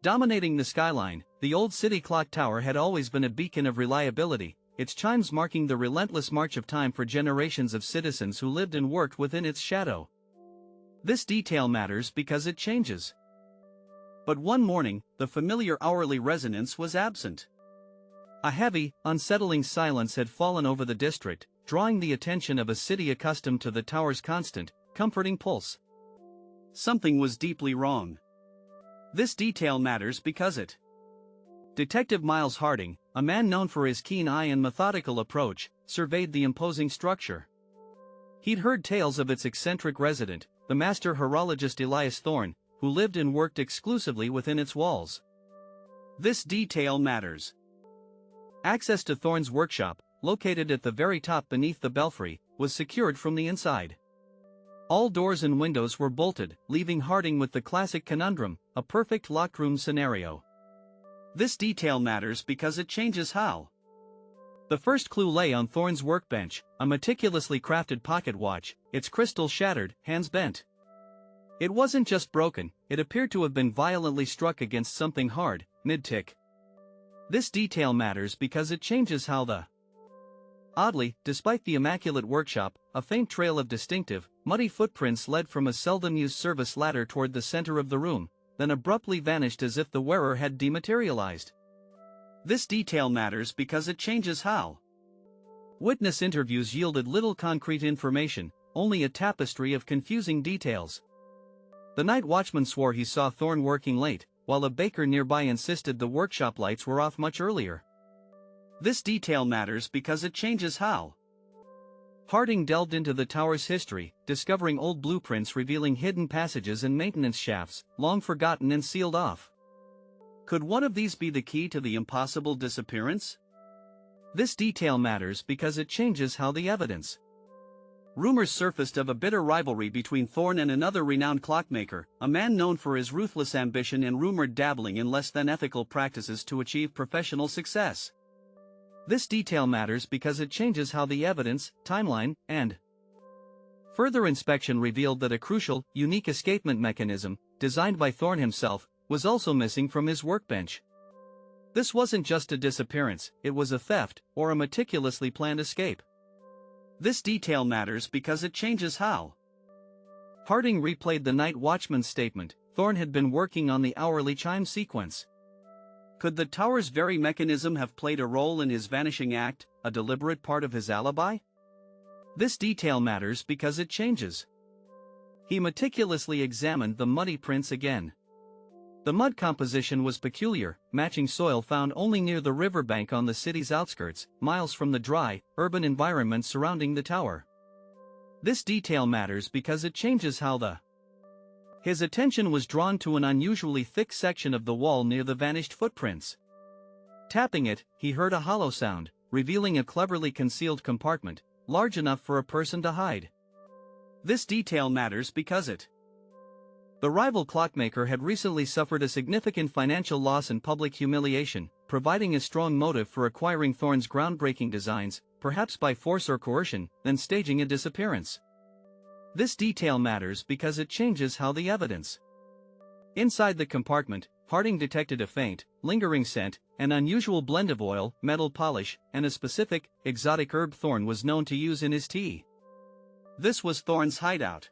Dominating the skyline, the old city clock tower had always been a beacon of reliability, its chimes marking the relentless march of time for generations of citizens who lived and worked within its shadow. This detail matters because it changes. But one morning, the familiar hourly resonance was absent. A heavy, unsettling silence had fallen over the district, drawing the attention of a city accustomed to the tower's constant, comforting pulse. Something was deeply wrong. This detail matters because it. Detective Miles Harding, a man known for his keen eye and methodical approach, surveyed the imposing structure. He'd heard tales of its eccentric resident, the master horologist Elias Thorne, who lived and worked exclusively within its walls. This detail matters. Access to Thorne's workshop, located at the very top beneath the belfry, was secured from the inside. All doors and windows were bolted, leaving Harding with the classic conundrum, a perfect locked room scenario. This detail matters because it changes how. The first clue lay on Thorne's workbench, a meticulously crafted pocket watch, its crystal shattered, hands bent. It wasn't just broken, it appeared to have been violently struck against something hard, mid-tick. This detail matters because it changes how the. Oddly, despite the immaculate workshop, a faint trail of distinctive, muddy footprints led from a seldom-used service ladder toward the center of the room, then abruptly vanished as if the wearer had dematerialized. This detail matters because it changes how. Witness interviews yielded little concrete information, only a tapestry of confusing details. The night watchman swore he saw Thorne working late, while a baker nearby insisted the workshop lights were off much earlier. This detail matters because it changes how. Harding delved into the tower's history, discovering old blueprints revealing hidden passages and maintenance shafts, long forgotten and sealed off. Could one of these be the key to the impossible disappearance? This detail matters because it changes how the evidence. Rumors surfaced of a bitter rivalry between Thorne and another renowned clockmaker, a man known for his ruthless ambition and rumored dabbling in less than ethical practices to achieve professional success. This detail matters because it changes how the evidence, timeline, and further inspection revealed that a crucial, unique escapement mechanism, designed by Thorne himself, was also missing from his workbench. This wasn't just a disappearance, it was a theft, or a meticulously planned escape. This detail matters because it changes how. Harding replayed the night watchman's statement, Thorne had been working on the hourly chime sequence. Could the tower's very mechanism have played a role in his vanishing act, a deliberate part of his alibi? This detail matters because it changes. He meticulously examined the muddy prints again. The mud composition was peculiar, matching soil found only near the riverbank on the city's outskirts, miles from the dry, urban environment surrounding the tower. This detail matters because it changes how the. His attention was drawn to an unusually thick section of the wall near the vanished footprints. Tapping it, he heard a hollow sound, revealing a cleverly concealed compartment, large enough for a person to hide. This detail matters because it. The rival clockmaker had recently suffered a significant financial loss and public humiliation, providing a strong motive for acquiring Thorne's groundbreaking designs, perhaps by force or coercion, then staging a disappearance. This detail matters because it changes how the evidence. Inside the compartment, Harding detected a faint, lingering scent, an unusual blend of oil, metal polish, and a specific, exotic herb Thorne was known to use in his tea. This was Thorne's hideout.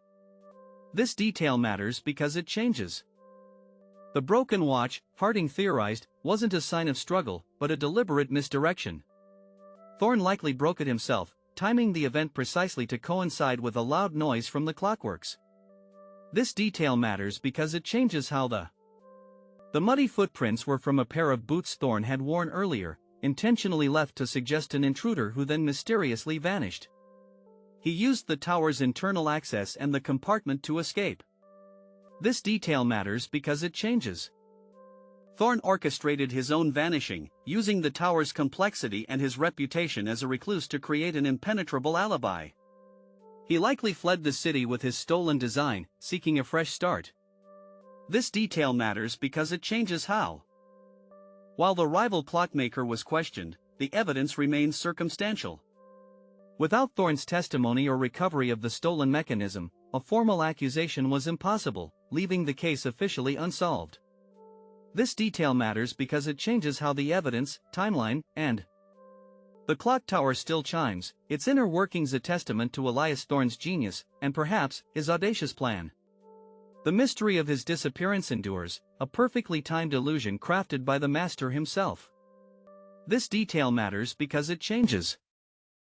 This detail matters because it changes. The broken watch, Harding theorized, wasn't a sign of struggle, but a deliberate misdirection. Thorne likely broke it himself, timing the event precisely to coincide with a loud noise from the clockworks. This detail matters because it changes how the. The muddy footprints were from a pair of boots Thorne had worn earlier, intentionally left to suggest an intruder who then mysteriously vanished. He used the tower's internal access and the compartment to escape. This detail matters because it changes. Thorne orchestrated his own vanishing, using the tower's complexity and his reputation as a recluse to create an impenetrable alibi. He likely fled the city with his stolen design, seeking a fresh start. This detail matters because it changes how. While the rival clockmaker was questioned, the evidence remains circumstantial. Without Thorne's testimony or recovery of the stolen mechanism, a formal accusation was impossible, leaving the case officially unsolved. This detail matters because it changes how the evidence, timeline, and the clock tower still chimes, its inner workings a testament to Elias Thorne's genius, and perhaps, his audacious plan. The mystery of his disappearance endures, a perfectly timed illusion crafted by the master himself. This detail matters because it changes